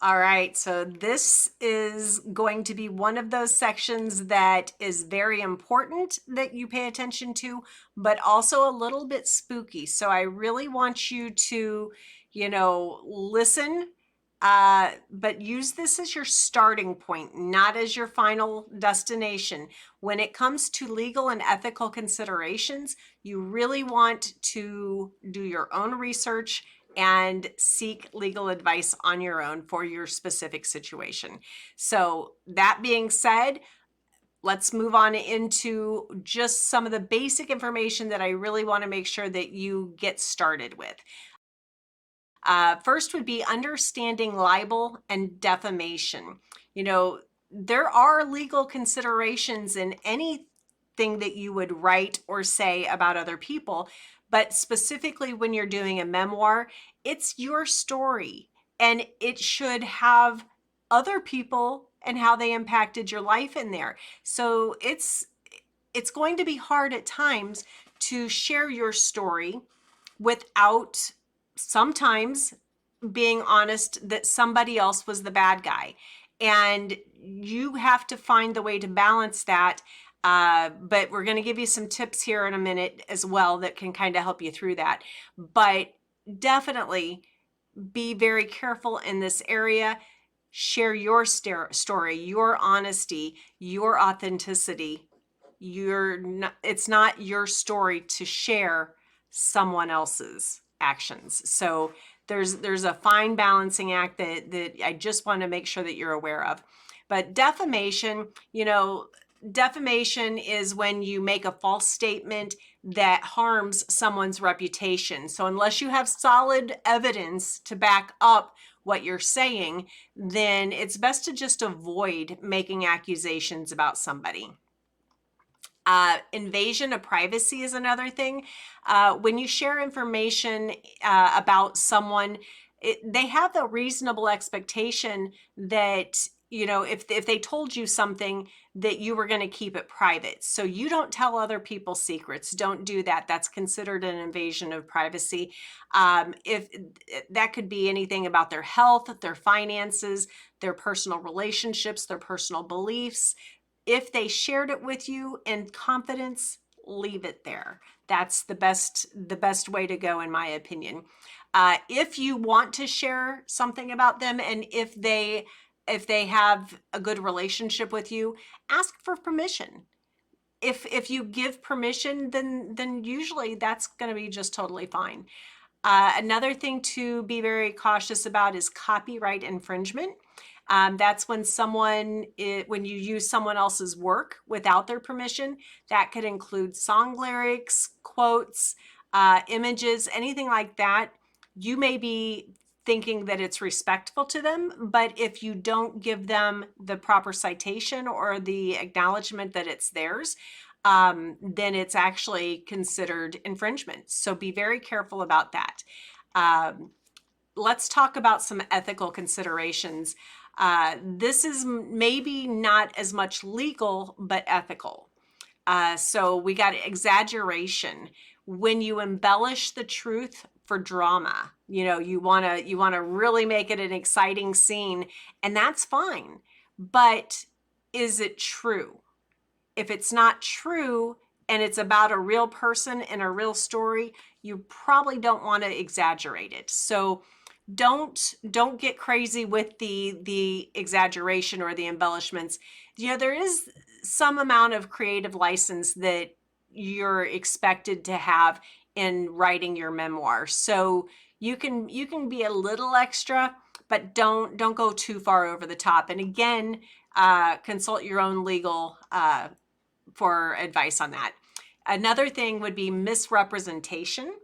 All right, so this is going to be one of those sections that is very important that you pay attention to, but also a little bit spooky. So I really want you to, listen, but use this as your starting point, not as your final destination. When it comes to legal and ethical considerations, you really want to do your own research and seek legal advice on your own for your specific situation. So that being said, let's move on into just some of the basic information that I really want to make sure that you get started with. First would be understanding libel and defamation. There are legal considerations in anything that you would write or say about other people, but specifically when you're doing a memoir, it's your story and it should have other people and how they impacted your life in there. So it's going to be hard at times to share your story without sometimes being honest that somebody else was the bad guy. And you have to find the way to balance that. But we're going to give you some tips here in a minute as well that can kind of help you through that. But definitely be very careful in this area. Share your story, your honesty, your authenticity. It's not your story to share someone else's actions. So there's a fine balancing act that I just want to make sure that you're aware of. But defamation, defamation is when you make a false statement that harms someone's reputation. So unless you have solid evidence to back up what you're saying, then it's best to just avoid making accusations about somebody. Invasion of privacy is another thing. When you share information about someone, they have a reasonable expectation that, if they told you something, that you were going to keep it private. So you don't tell other people's secrets. Don't do that. That's considered an invasion of privacy. If that could be anything about their health, their finances, their personal relationships, their personal beliefs. If they shared it with you in confidence, leave it there. That's the best way to go, in my opinion. If you want to share something about them, and if they have a good relationship with you, ask for permission. If you give permission, then usually that's going to be just totally fine. Another thing to be very cautious about is copyright infringement. That's when when you use someone else's work without their permission. That could include song lyrics, quotes, images, anything like that. You may be thinking that it's respectful to them, but if you don't give them the proper citation or the acknowledgement that it's theirs, then it's actually considered infringement. So be very careful about that. Let's talk about some ethical considerations. This is maybe not as much legal, but ethical. So we got exaggeration. When you embellish the truth for drama, you want to really make it an exciting scene, and that's fine. But is it true? If it's not true and it's about a real person and a real story, you probably don't want to exaggerate it. So don't get crazy with the exaggeration or the embellishments. There is some amount of creative license that you're expected to have in writing your memoir. So you can be a little extra, but don't go too far over the top. And again, consult your own legal for advice on that. Another thing would be misrepresentation.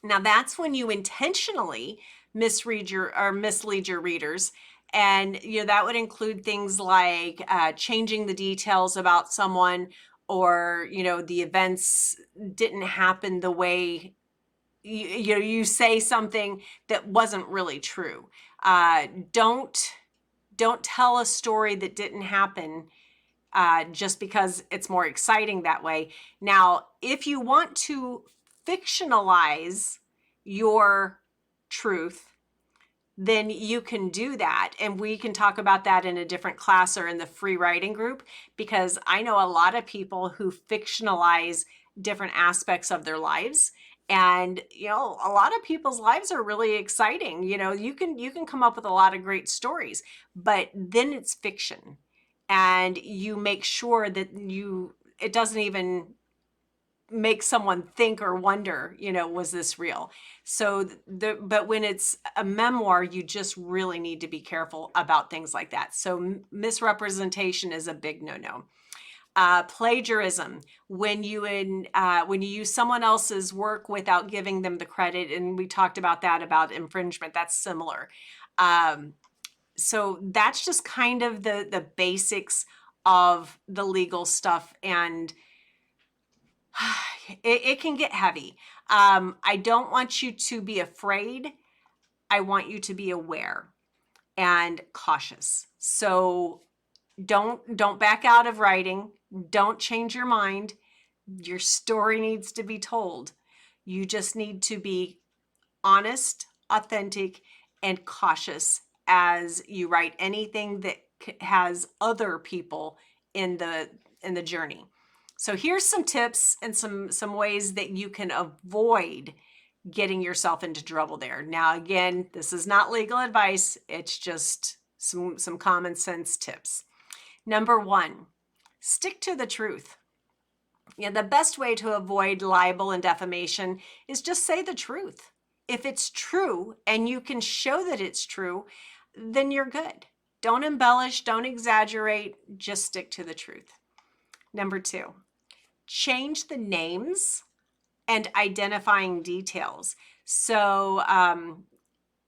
Now that's when you intentionally mislead your readers. And that would include things like changing the details about someone, or the events didn't happen the way you say something that wasn't really true. Don't tell a story that didn't happen just because it's more exciting that way. Now, if you want to fictionalize your truth, then you can do that. And we can talk about that in a different class or in the free writing group, because I know a lot of people who fictionalize different aspects of their lives. And, a lot of people's lives are really exciting. You can come up with a lot of great stories, but then it's fiction. And you make sure that it doesn't even make someone think or wonder, was this real? So but when it's a memoir, you just really need to be careful about things like that. So misrepresentation is a big no-no. Plagiarism, when you use someone else's work without giving them the credit, and we talked about that, about infringement, that's similar. So that's just kind of the basics of the legal stuff, and it can get heavy. I don't want you to be afraid. I want you to be aware and cautious. So don't back out of writing. Don't change your mind. Your story needs to be told. You just need to be honest, authentic, and cautious as you write anything that has other people in the journey. So here's some tips and some ways that you can avoid getting yourself into trouble there. Now, again, this is not legal advice. It's just some common sense tips. Number 1, stick to the truth. The best way to avoid libel and defamation is just say the truth. If it's true and you can show that it's true, then you're good. Don't embellish, don't exaggerate, just stick to the truth. Number 2, change the names and identifying details. So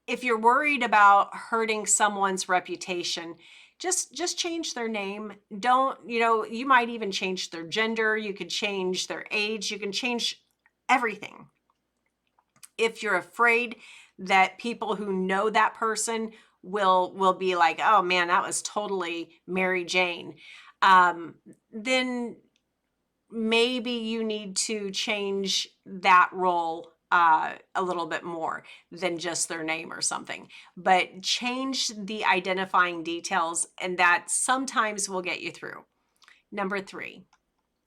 if you're worried about hurting someone's reputation, just change their name. You might even change their gender. You could change their age. You can change everything. If you're afraid that people who know that person will be like, oh man, that was totally Mary Jane, then maybe you need to change that role a little bit more than just their name or something. But change the identifying details, and that sometimes will get you through. Number 3,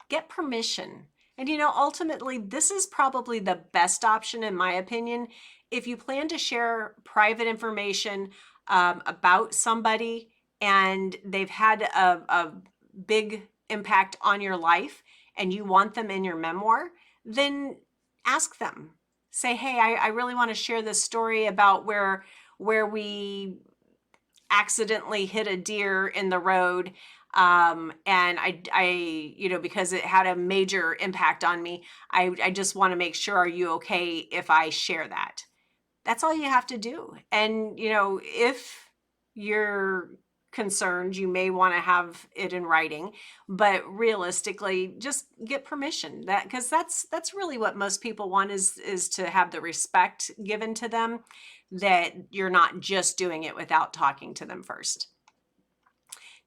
get permission. And ultimately, this is probably the best option, in my opinion. If you plan to share private information about somebody and they've had a big impact on your life and you want them in your memoir, then ask them. Say, hey, I really want to share this story about where we accidentally hit a deer in the road. And I because it had a major impact on me, I just want to make sure, are you okay if I share that? That's all you have to do. And, if you're concerned, you may want to have it in writing, but realistically, just get permission. Because that's really what most people want, is to have the respect given to them, that you're not just doing it without talking to them first.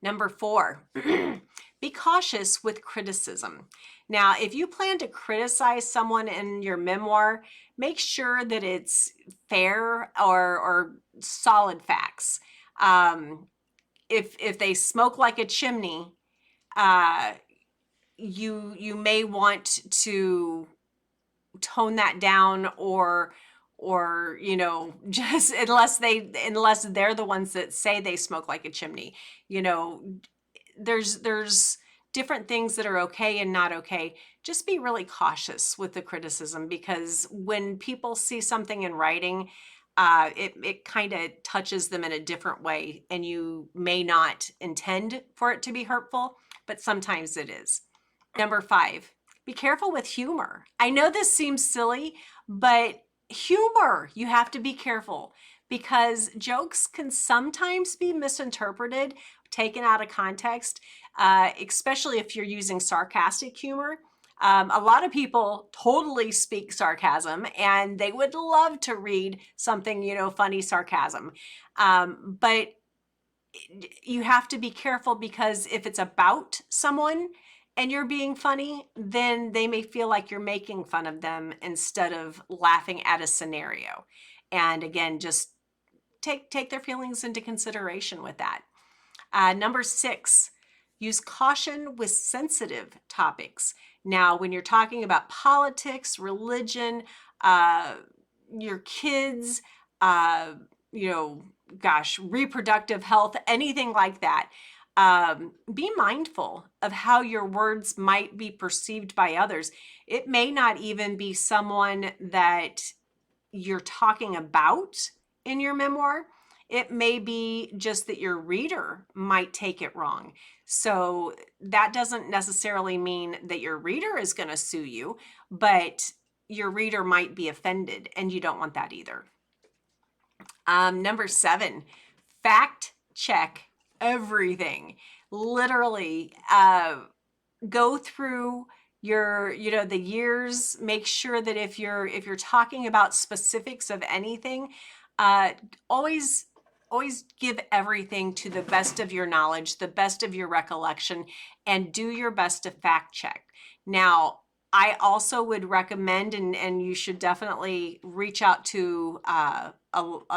Number 4, be cautious with criticism. Now, if you plan to criticize someone in your memoir, make sure that it's fair or solid facts. If they smoke like a chimney, you may want to tone that down, or just unless they're the ones that say they smoke like a chimney. There's different things that are okay and not okay. Just be really cautious with the criticism, because when people see something in writing, it kind of touches them in a different way, and you may not intend for it to be hurtful, but sometimes it is. Number 5, be careful with humor. I know this seems silly, but humor, you have to be careful, because jokes can sometimes be misinterpreted, taken out of context, especially if you're using sarcastic humor. A lot of people totally speak sarcasm, and they would love to read something, funny sarcasm. But you have to be careful, because if it's about someone and you're being funny, then they may feel like you're making fun of them instead of laughing at a scenario. And again, just take their feelings into consideration with that. Number 6, use caution with sensitive topics. Now, when you're talking about politics, religion, your kids, uh, reproductive health, anything like that, be mindful of how your words might be perceived by others. It may not even be someone that you're talking about in your memoir. It may be just that your reader might take it wrong. So that doesn't necessarily mean that your reader is going to sue you, but your reader might be offended, and you don't want that either. Number 7, fact check everything. Literally, go through the years. Make sure that if you're talking about specifics of anything, always give everything to the best of your knowledge, the best of your recollection, and do your best to fact check. Now, I also would recommend, and you should definitely reach out to a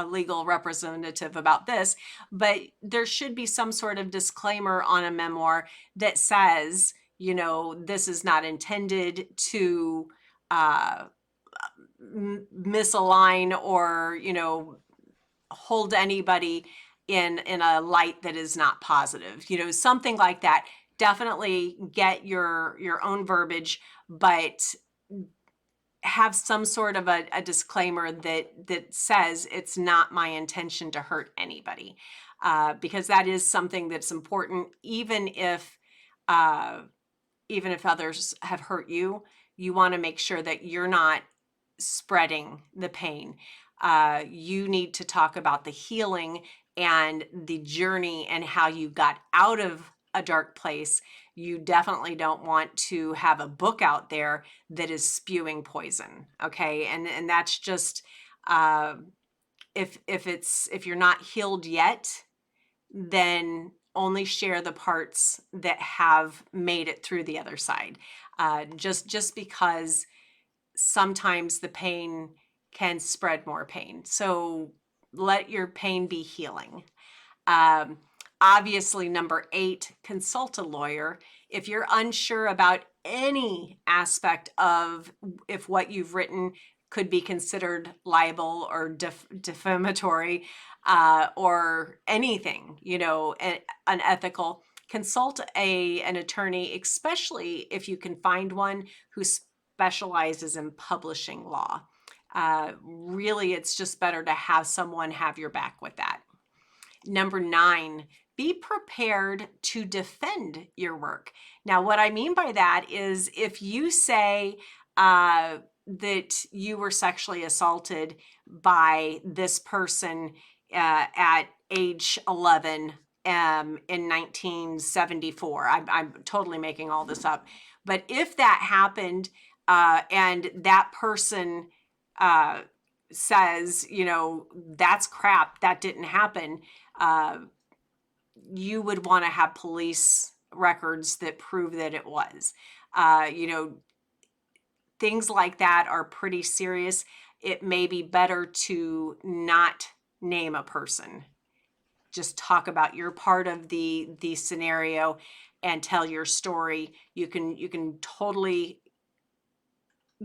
legal representative about this, but there should be some sort of disclaimer on a memoir that says, this is not intended to misalign or, hold anybody in a light that is not positive, something like that. Definitely get your own verbiage, but have some sort of a disclaimer that says it's not my intention to hurt anybody, because that is something that's important. Even if others have hurt you, you want to make sure that you're not spreading the pain. You need to talk about the healing and the journey and how you got out of a dark place. You definitely don't want to have a book out there that is spewing poison. Okay. And that's just, if you're not healed yet, then only share the parts that have made it through the other side. Just because sometimes the pain can spread more pain. So let your pain be healing. Obviously, number 8, consult a lawyer. If you're unsure about any aspect of if what you've written could be considered libel or defamatory, or anything, unethical, consult an attorney, especially if you can find one who specializes in publishing law. Really, it's just better to have someone have your back with that. Number 9, be prepared to defend your work. Now, what I mean by that is if you say that you were sexually assaulted by this person at age 11 in 1974, I'm totally making all this up, but if that happened and that person says, that's crap, that didn't happen, you would want to have police records that prove that it was. Things like that are pretty serious. It may be better to not name a person. Just talk about your part of the scenario and tell your story. You can totally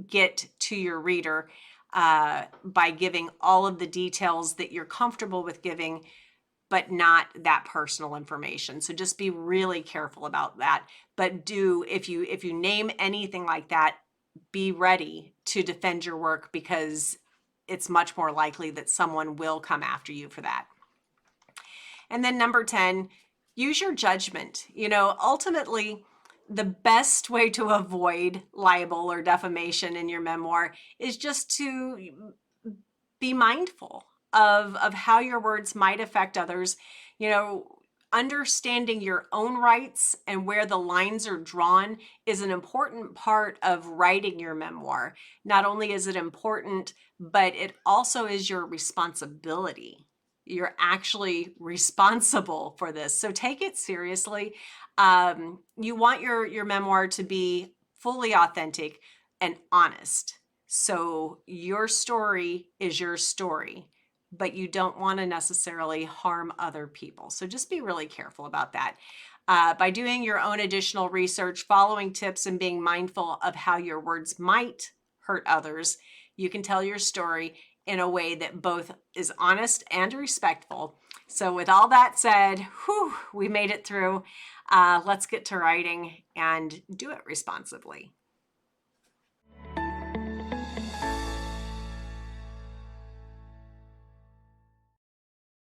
get to your reader by giving all of the details that you're comfortable with giving, but not that personal information. So just be really careful about that. But if you name anything like that, be ready to defend your work, because it's much more likely that someone will come after you for that. And then number 10, use your judgment. Ultimately, the best way to avoid libel or defamation in your memoir is just to be mindful of how your words might affect others. Understanding your own rights and where the lines are drawn is an important part of writing your memoir. Not only is it important, but it also is your responsibility. You're actually responsible for this. So take it seriously. You want your memoir to be fully authentic and honest. So your story is your story, but you don't want to necessarily harm other people. So just be really careful about that. By doing your own additional research, following tips, and being mindful of how your words might hurt others, you can tell your story in a way that both is honest and respectful. So with all that said, whew, we made it through. Let's get to writing and do it responsibly.